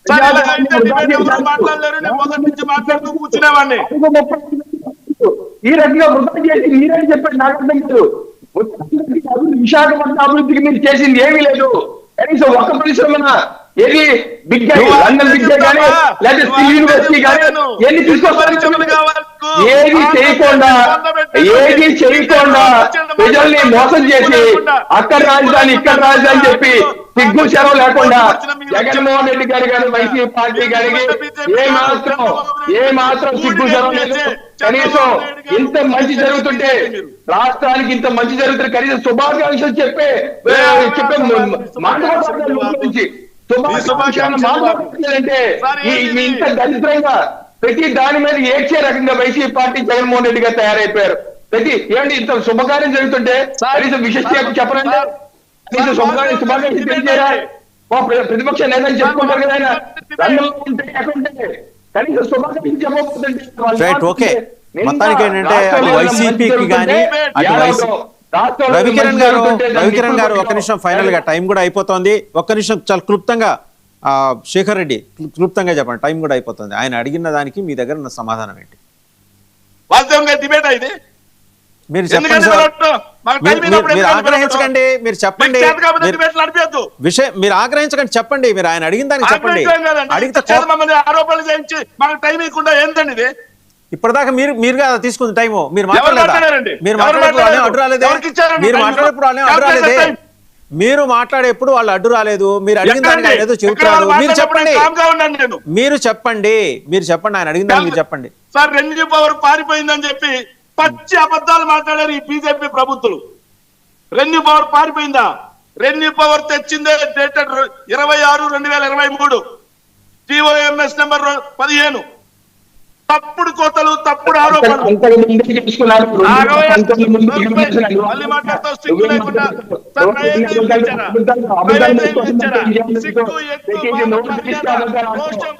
Sir ఇలాగైతే debate ఎవరు మాట్లాడలేరు, నేను మొదటి నుంచి మాట్లాడుతూ కూర్చునేవాడిని. ఈ రకంగా వృధా చేసి మీరేం చెప్పండి, నాకు అర్థం కాదు. విశాఖపట్నం అభివృద్ధికి మీరు చేసింది ఏమీ లేదు. కనీసం ఒక పరిశ్రమ ఏది బిగ్ లండన్ బిగ్ కానీ లేదా స్టీల్ యూనివర్సిటీ కానీ ఎన్ని తీసుకొస్తారు? ఏది చేయకుండా ప్రజల్ని మోసం చేసి అక్కడ రాజధాని ఇక్కడ రాజధాని చెప్పి సిగ్గు శరం లేకుండా జగన్మోహన్ రెడ్డి గారు కానీ వైసీపీ పార్టీ గారికి ఏ మాత్రం సిగ్గు శరం లేదు. కనీసం ఇంత మంచి జరుగుతుంటే, రాష్ట్రానికి ఇంత మంచి జరుగుతుంటే కనీసం శుభాకాంక్షలు చెప్పే మాట్లాడుతుంది. శుభాకాంక్షలంటే ఇంత దరిద్రంగా ప్రతి దాని మీద ఏడ్చే రకంగా వైసీపీ పార్టీ జగన్మోహన్ రెడ్డి గారు తయారైపోయారు. ప్రతి ఏంటి ఇంత శుభకార్యం జరుగుతుంటే కనీసం విశేష చెప్పరంటే, కనీసం శుభాకాంక్షలు తెలియజేయరా? ప్రతిపక్ష నేతలు చెప్పుకుంటారు కదా ఆయన కనీసం శుభాకాంక్షలు చెప్పకపోతుంటే. మొత్తానికి ఏంటంటే వైసీపీకి కానీ రవికిరణ్ గారు ఒక్క నిమిషం, ఫైనల్ గా టైం కూడా అయిపోతుంది. ఒక్క నిమిషం చాలా క్లుప్తంగా శేఖర్ రెడ్డి క్లుప్తంగా చెప్పండి, టైం కూడా అయిపోతుంది. ఆయన అడిగిన దానికి మీ దగ్గర ఉన్న సమాధానం ఏంటి? వాస్తవంగా డిబేట్ అయితే మీరు చెప్పండి సార్. మీరు ఆగ్రహించకండి, మీరు చెప్పండి విషయం, మీరు ఆగ్రహించకండి, చెప్పండి. మీరు ఆయన అడిగిన దానికి చెప్పండి. అడిగితే ఆరోపణలు చేయించి మాకు టైం ఇవ్వకుండా ఏంటండి ఇది? ఇప్పటిదాకా మీరు కదా తీసుకుంది టైము. మీరు మాట్లాడలేదా? మీరు మాట్లాడేప్పుడు అడ్డు రాలేదే? మీరు మాట్లాడేప్పుడు అడ్డు రాలేదే? మీరు మాట్లాడేప్పుడు వాళ్ళు అడ్డు రాలేదు. మీరు అడిగిన దానికి ఆయన ఏదో చెబుతున్నారు. మీరు చెప్పండి, మీరు చెప్పండి ఆయన అడిగిన దాన్ని మీరు చెప్పండి. సార్ రెన్యూ పవర్ పారిపోయిందని చెప్పి పచ్చి అబద్ధాలు మాట్లాడారు ఈ బీజేపీ ప్రభుత్వం. రెన్యూ పవర్ పారిపోయిందా? రెన్యూ పవర్ తెచ్చిందే డేటెడ్ 26/2023 టీఓఎంఎస్ నెంబర్ 15. తప్పుడు కోతలు, తప్పుడు ఆరోపణలు. మళ్ళీ మాట్లాడుతూ సిగ్గు లేకుండా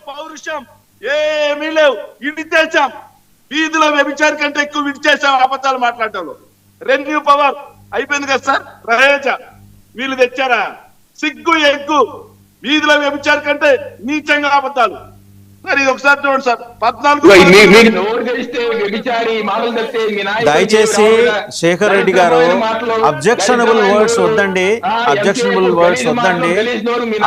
పౌరుషం ఏమీ లేవు. ఇడి తెచ్చాం, వీధిలో వ్యభిచారి కంటే ఎక్కువ విడి చేసాం అబద్ధాలు మాట్లాడటంలో. రెన్యూ పవర్ అయిపోయింది కదా సార్, రహేజ వీళ్ళు తెచ్చారా? సిగ్గు ఎగ్గు, వీధిలో వ్యభిచారి కంటే నీచంగా అబద్ధాలు. సార్ ఇది ఒకసారి చూడండి సార్, 14. దయచేసి శేఖర్ రెడ్డి గారు అబ్జెక్షనబుల్ వర్డ్స్ వద్దండి,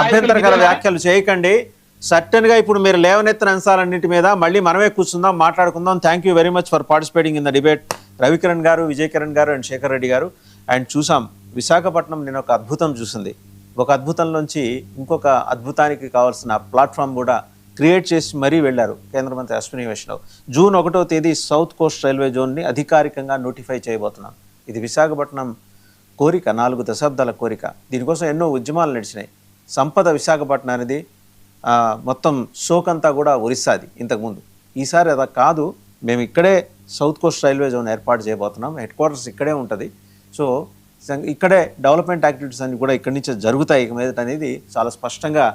అభ్యంతరకర వ్యాఖ్యలు చేయకండి. సర్టన్ గా ఇప్పుడు మీరు లేవనెత్తిన అంశాలన్నింటి మీద మళ్ళీ మనమే కూర్చుందాం, మాట్లాడుకుందాం. Thank you very much for participating in the debate Ravikiran గారు, విజయ్ కిరణ్ గారు అండ్ శేఖర్ రెడ్డి గారు. అండ్ చూసాం విశాఖపట్నం నేను ఒక అద్భుతం చూసింది. ఒక అద్భుతంలోంచి ఇంకొక అద్భుతానికి కావాల్సిన ప్లాట్ఫామ్ కూడా క్రియేట్ చేసి మరీ వెళ్లారు కేంద్ర మంత్రి అశ్విని వైష్ణవ్. జూన్ 1వ తేదీ సౌత్ కోస్ట్ రైల్వే జోన్ని అధికారికంగా నోటిఫై చేయబోతున్నాం. ఇది విశాఖపట్నం కోరిక, 4 దశాబ్దాల కోరిక. దీనికోసం ఎన్నో ఉద్యమాలు నడిచినాయి. సంపద విశాఖపట్నం అనేది మొత్తం సోకంతా కూడా ఒరిస్సాది ఇంతకుముందు. ఈసారి అలా కాదు, మేము ఇక్కడే సౌత్ కోస్ట్ రైల్వే జోన్ ఏర్పాటు చేయబోతున్నాం. హెడ్ క్వార్టర్స్ ఇక్కడే ఉంటుంది. సో ఇక్కడే డెవలప్మెంట్ యాక్టివిటీస్ అన్ని కూడా ఇక్కడి నుంచే జరుగుతాయి ఇక మీదట అనేది చాలా స్పష్టంగా